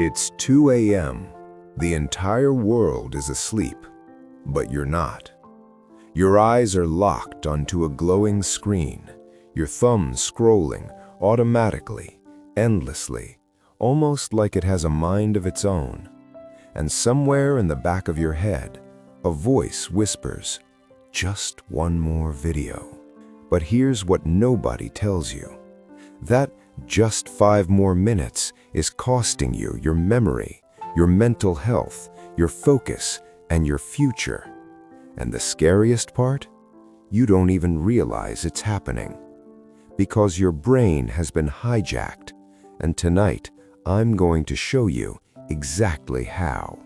It's 2 a.m. The entire world is asleep, but you're not. Your eyes are locked onto a glowing screen, your thumb scrolling automatically, endlessly, almost like it has a mind of its own. And somewhere in the back of your head, a voice whispers, "Just one more video." But here's what nobody tells you. That just 5 more minutes is costing you your memory, your mental health, your focus, and your future. And the scariest part? You don't even realize it's happening. Because your brain has been hijacked. And tonight, I'm going to show you exactly how.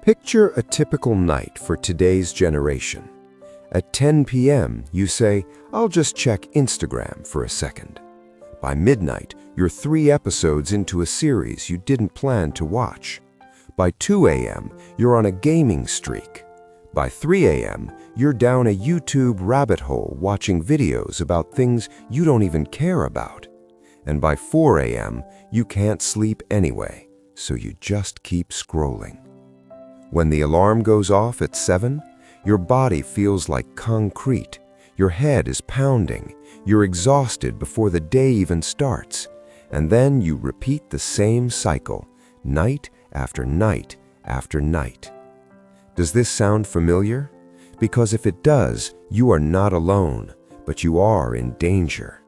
Picture a typical night for today's generation. At 10 p.m., you say, "I'll just check Instagram for a second." By midnight, you're 3 episodes into a series you didn't plan to watch. By 2 a.m., you're on a gaming streak. By 3 a.m., you're down a YouTube rabbit hole watching videos about things you don't even care about. And by 4 a.m., you can't sleep anyway, so you just keep scrolling. When the alarm goes off at 7, your body feels like concrete. Your head is pounding. You're exhausted before the day even starts. And then you repeat the same cycle, night after night after night. Does this sound familiar? Because if it does, you are not alone, but you are in danger.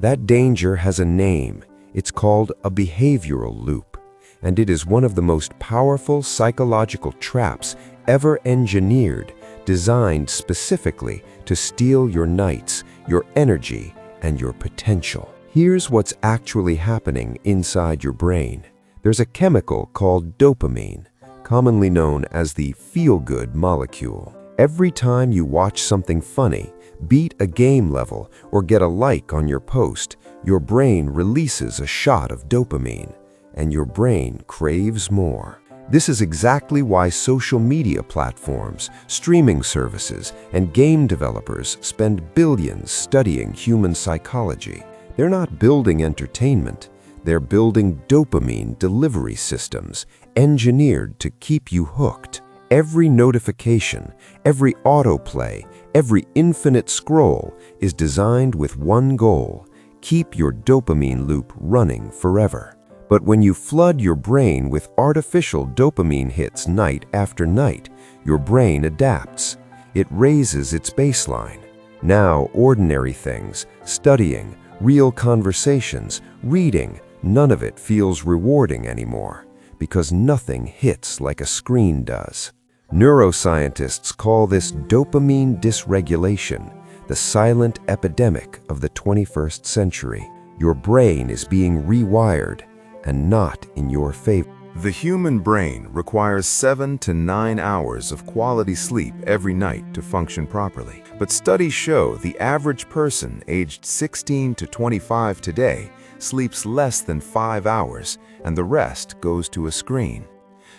That danger has a name. It's called a behavioral loop, and it is one of the most powerful psychological traps ever engineered, designed specifically to steal your nights, your energy, and your potential. Here's what's actually happening inside your brain. There's a chemical called dopamine, commonly known as the feel-good molecule. Every time you watch something funny, beat a game level, or get a like on your post, your brain releases a shot of dopamine, and your brain craves more. This is exactly why social media platforms, streaming services, and game developers spend billions studying human psychology. They're not building entertainment. They're building dopamine delivery systems engineered to keep you hooked. Every notification, every autoplay, every infinite scroll is designed with one goal: keep your dopamine loop running forever. But when you flood your brain with artificial dopamine hits night after night, your brain adapts. It raises its baseline. Now, ordinary things, studying, real conversations, reading, none of it feels rewarding anymore, because nothing hits like a screen does. Neuroscientists call this dopamine dysregulation, the silent epidemic of the 21st century. Your brain is being rewired, and not in your favor. The human brain requires 7 to 9 hours of quality sleep every night to function properly. But studies show the average person aged 16 to 25 today sleeps less than 5 hours, and the rest goes to a screen.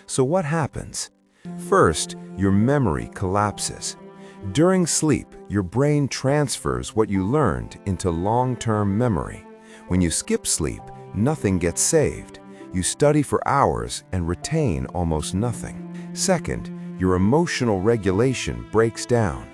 So what happens? First, your memory collapses. During sleep, your brain transfers what you learned into long-term memory. When you skip sleep, nothing gets saved. You study for hours and retain almost nothing. Second, your emotional regulation breaks down.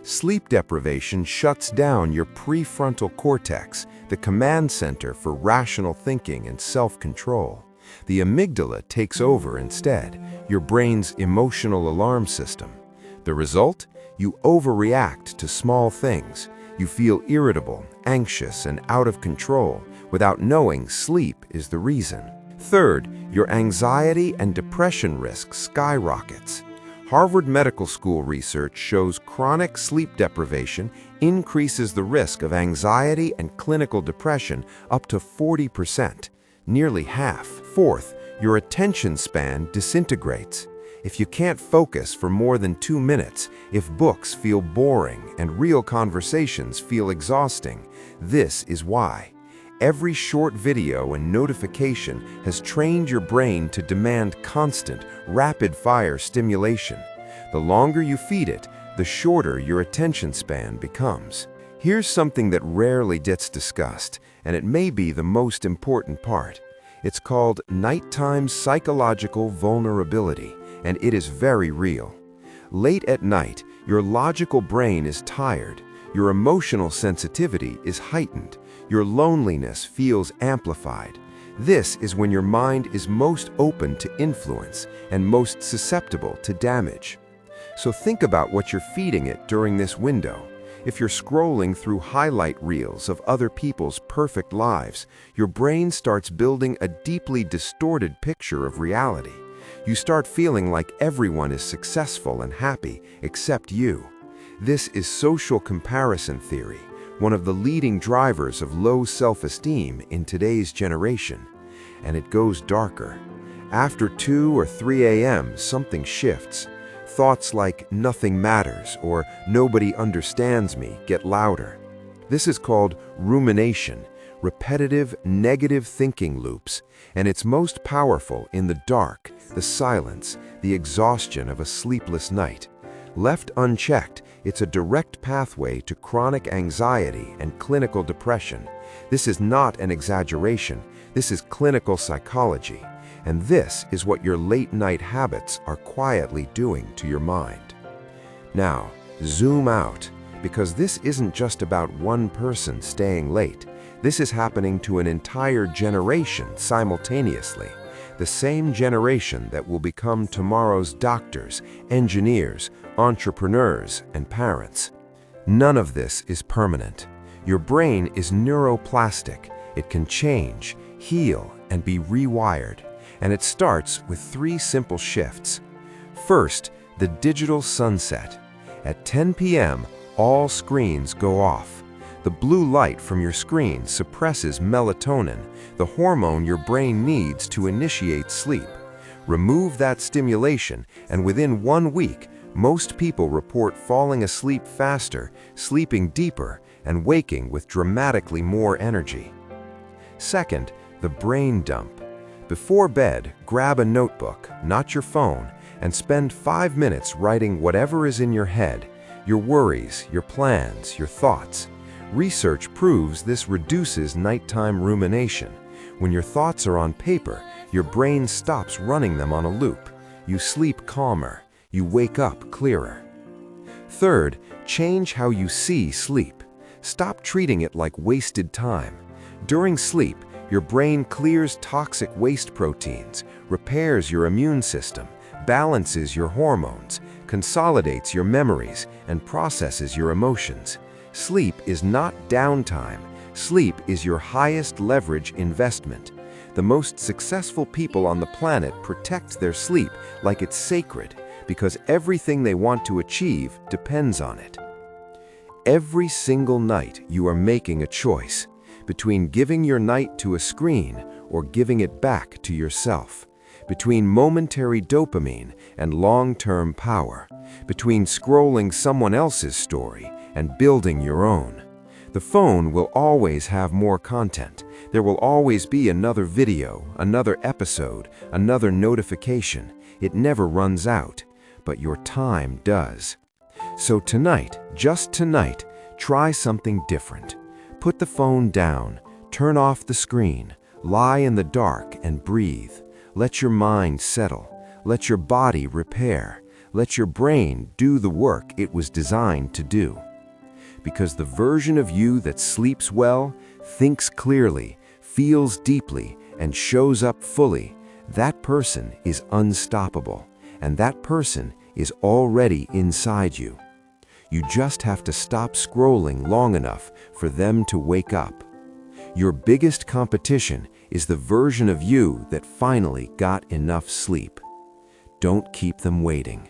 Sleep deprivation shuts down your prefrontal cortex, the command center for rational thinking and self-control. The amygdala takes over instead, your brain's emotional alarm system. The result? You overreact to small things. You feel irritable, anxious, and out of control, without knowing sleep is the reason. Third, your anxiety and depression risk skyrockets. Harvard Medical School research shows chronic sleep deprivation increases the risk of anxiety and clinical depression up to 40%, nearly half. Fourth, your attention span disintegrates. If you can't focus for more than 2 minutes, if books feel boring and real conversations feel exhausting, this is why. Every short video and notification has trained your brain to demand constant, rapid-fire stimulation. The longer you feed it, the shorter your attention span becomes. Here's something that rarely gets discussed, and it may be the most important part. It's called nighttime psychological vulnerability, and it is very real. Late at night, your logical brain is tired, your emotional sensitivity is heightened, your loneliness feels amplified. This is when your mind is most open to influence and most susceptible to damage. So think about what you're feeding it during this window. If you're scrolling through highlight reels of other people's perfect lives, your brain starts building a deeply distorted picture of reality. You start feeling like everyone is successful and happy except you. This is social comparison theory, one of the leading drivers of low self-esteem in today's generation. And it goes darker. After 2 or 3 a.m., something shifts. Thoughts like nothing matters or nobody understands me get louder. This is called rumination, repetitive negative thinking loops, and it's most powerful in the dark, the silence, the exhaustion of a sleepless night. Left unchecked, it's a direct pathway to chronic anxiety and clinical depression. This is not an exaggeration. This is clinical psychology. And this is what your late-night habits are quietly doing to your mind. Now, zoom out, because this isn't just about one person staying late. This is happening to an entire generation simultaneously. The same generation that will become tomorrow's doctors, engineers, entrepreneurs, and parents. None of this is permanent. Your brain is neuroplastic. It can change, heal, and be rewired. And it starts with 3 simple shifts. First, the digital sunset. At 10 p.m., all screens go off. The blue light from your screen suppresses melatonin, the hormone your brain needs to initiate sleep. Remove that stimulation, and within 1 week, most people report falling asleep faster, sleeping deeper, and waking with dramatically more energy. Second, the brain dump. Before bed, grab a notebook, not your phone, and spend 5 minutes writing whatever is in your head, your worries, your plans, your thoughts. Research proves this reduces nighttime rumination. When your thoughts are on paper, your brain stops running them on a loop. You sleep calmer. You wake up clearer. Third, change how you see sleep. Stop treating it like wasted time. During sleep, your brain clears toxic waste proteins, repairs your immune system, balances your hormones, consolidates your memories, and processes your emotions. Sleep is not downtime. Sleep is your highest leverage investment. The most successful people on the planet protect their sleep like it's sacred, because everything they want to achieve depends on it. Every single night you are making a choice between giving your night to a screen or giving it back to yourself, between momentary dopamine and long-term power, between scrolling someone else's story and building your own. The phone will always have more content. There will always be another video, another episode, another notification. It never runs out, but your time does. So tonight, just tonight, try something different. Put the phone down, turn off the screen, lie in the dark and breathe. Let your mind settle. Let your body repair. Let your brain do the work it was designed to do. Because the version of you that sleeps well, thinks clearly, feels deeply, and shows up fully, that person is unstoppable, and that person is already inside you. You just have to stop scrolling long enough for them to wake up. Your biggest competition is the version of you that finally got enough sleep. Don't keep them waiting.